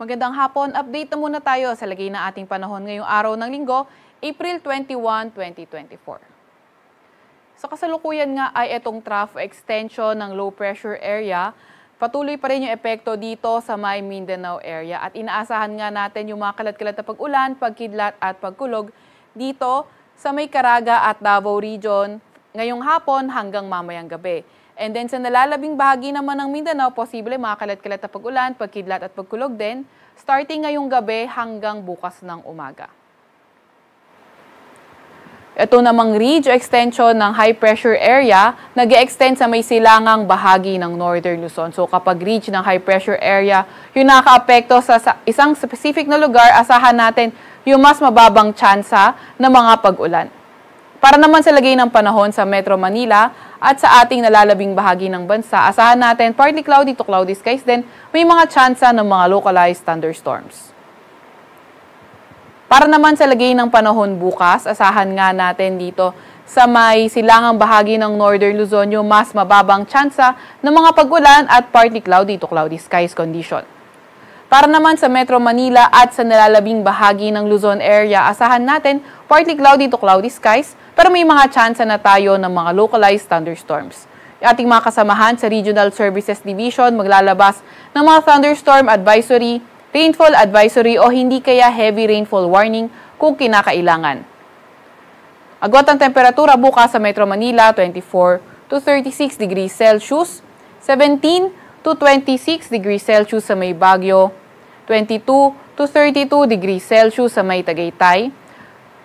Magandang hapon, update na muna tayo sa lagay ng ating panahon ngayong araw ng linggo, April 21, 2024. Sa kasalukuyan nga ay itong trough extension ng low pressure area, patuloy pa rin yung epekto dito sa may Mindanao area at inaasahan nga natin yung mga kalat-kalat na pag-ulan, pagkidlat at pagkulog dito sa may Caraga at Davao Region ngayong hapon hanggang mamayang gabi. And then sa nalalabing bahagi naman ng Mindanao, posible mga kalat-kalat na pag-ulan, pagkidlat at pagkulog din, starting ngayong gabi hanggang bukas ng umaga. Ito namang ridge extension ng high pressure area, nag-extend sa may silangang bahagi ng Northern Luzon. So kapag ridge ng high pressure area, yung nakaka-apekto sa isang specific na lugar, asahan natin yung mas mababang tsansa ng mga pag-ulan. Para naman sa lagay ng panahon sa Metro Manila at sa ating nalalabing bahagi ng bansa, asahan natin partly cloudy to cloudy skies din, may mga tsansa ng mga localized thunderstorms. Para naman sa lagay ng panahon bukas, asahan nga natin dito sa may silangang bahagi ng Northern Luzon yung mas mababang tsansa ng mga pag-ulan at partly cloudy to cloudy skies condition. Para naman sa Metro Manila at sa nalalabing bahagi ng Luzon area, asahan natin partly cloudy to cloudy skies pero may mga tsansa na tayo ng mga localized thunderstorms. Yung ating mga kasamahan sa Regional Services Division maglalabas ng mga thunderstorm advisory, rainfall advisory o hindi kaya heavy rainfall warning kung kinakailangan. Agwat ang temperatura bukas sa Metro Manila, 24 to 36 degrees Celsius, 17 to 26 degrees Celsius sa may Baguio, 22 to 32 degrees Celsius sa may Tagaytay,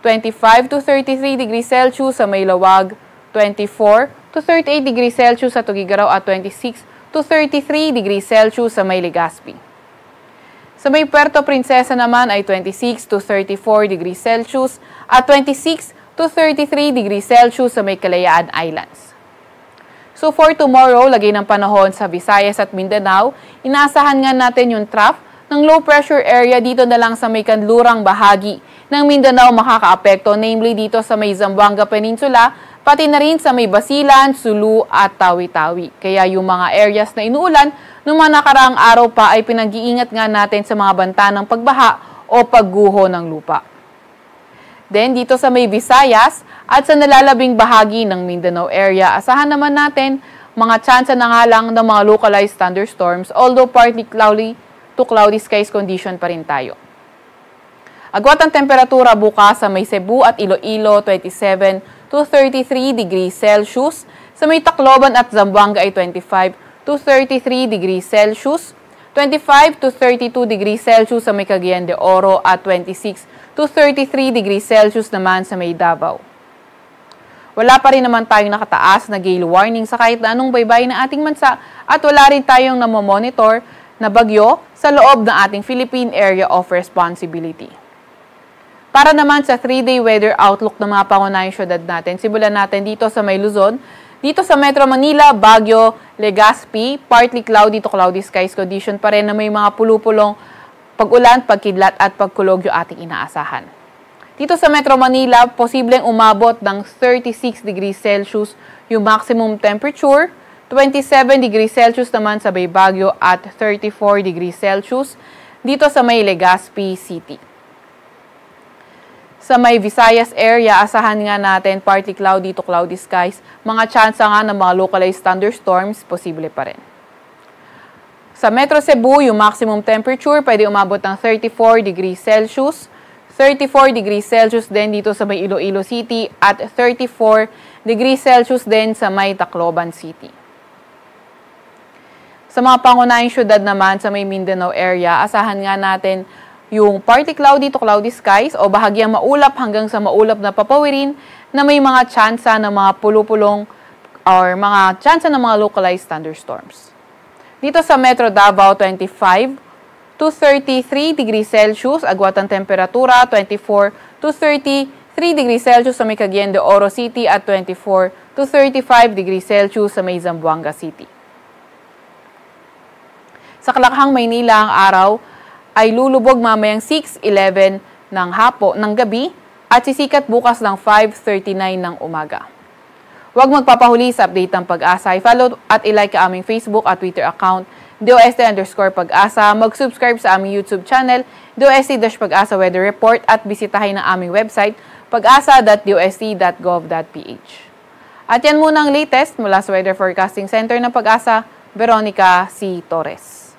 25 to 33 degrees Celsius sa may Lawag, 24 to 38 degrees Celsius sa Tuguegarao at 26 to 33 degrees Celsius sa may Legazpi. Sa may Puerto Princesa naman ay 26 to 34 degrees Celsius at 26 to 33 degrees Celsius sa may Kalayaan Islands. So for tomorrow, lagay ng panahon sa Visayas at Mindanao, inaasahan nga natin yung trough ng low pressure area dito na lang sa may kanlurang bahagi ng Mindanao makakaapekto, namely dito sa may Zamboanga Peninsula, pati na rin sa may Basilan, Sulu at Tawi-Tawi. Kaya yung mga areas na inuulan, nung mga nakaraang araw pa ay pinag-iingat nga natin sa mga banta ng pagbaha o pagguho ng lupa. Then dito sa may Visayas at sa nalalabing bahagi ng Mindanao area, asahan naman natin mga tsansa na nga lang ng mga localized thunderstorms, although partly cloudy to cloudy skies condition pa rin tayo. Agwat ang temperatura bukas sa may Cebu at Iloilo, 27 to 33 degrees Celsius. Sa may Tacloban at Zamboanga ay 25 to 33 degrees Celsius. 25 to 32 degrees Celsius sa may Cagayan de Oro at 26 to 33 degrees Celsius naman sa may Davao. Wala pa rin naman tayong nakataas na gale warning sa kahit na anong baybay ng ating bansa at wala rin tayong namomonitor na bagyo sa loob ng ating Philippine Area of Responsibility. Para naman sa 3-day weather outlook ng mga pangunahing syudad natin, simulan natin dito sa may Luzon. Dito sa Metro Manila, Baguio, Legazpi, partly cloudy to cloudy skies condition pa rin na may mga pulupulong pag-ulan, pagkidlat at pagkulog yung ating inaasahan. Dito sa Metro Manila, posibleng umabot ng 36 degrees Celsius yung maximum temperature, 27 degrees Celsius naman sa may Baguio at 34 degrees Celsius dito sa may Legazpi City. Sa may Visayas area, asahan nga natin partly cloudy to cloudy skies. Mga tsansa nga ng mga localized thunderstorms, posible pa rin. Sa Metro Cebu, yung maximum temperature pwede umabot ng 34 degrees Celsius. 34 degrees Celsius din dito sa may Iloilo City at 34 degrees Celsius din sa may Tacloban City. Sa mga pangunahing syudad naman sa may Mindanao area, asahan nga natin yung partly cloudy to cloudy skies o bahagyang maulap hanggang sa maulap na papawirin na may mga tsansa ng mga pulupulong or mga tsansa ng mga localized thunderstorms. Dito sa Metro Davao, 25 to 33 degrees Celsius, agwat ang temperatura, 24 to 33 degrees Celsius sa may Cagayan de Oro City at 24 to 35 degrees Celsius sa may Zamboanga City. Sa Kalakhang, Maynila, ang araw ay lulubog mamayang 6:11 ng gabi at sisikat bukas ng 5:39 ng umaga. Huwag magpapahuli sa update ng Pag-asa. I-follow at i-like ang aming Facebook at Twitter account DOST_Pag-asa, mag-subscribe sa aming YouTube channel, DOST-Pag-asa Weather Report at bisitahin ang aming website, pag-asa.dost.gov.ph. At yan muna ang latest mula sa Weather Forecasting Center ng Pag-asa, Veronica C. Torres.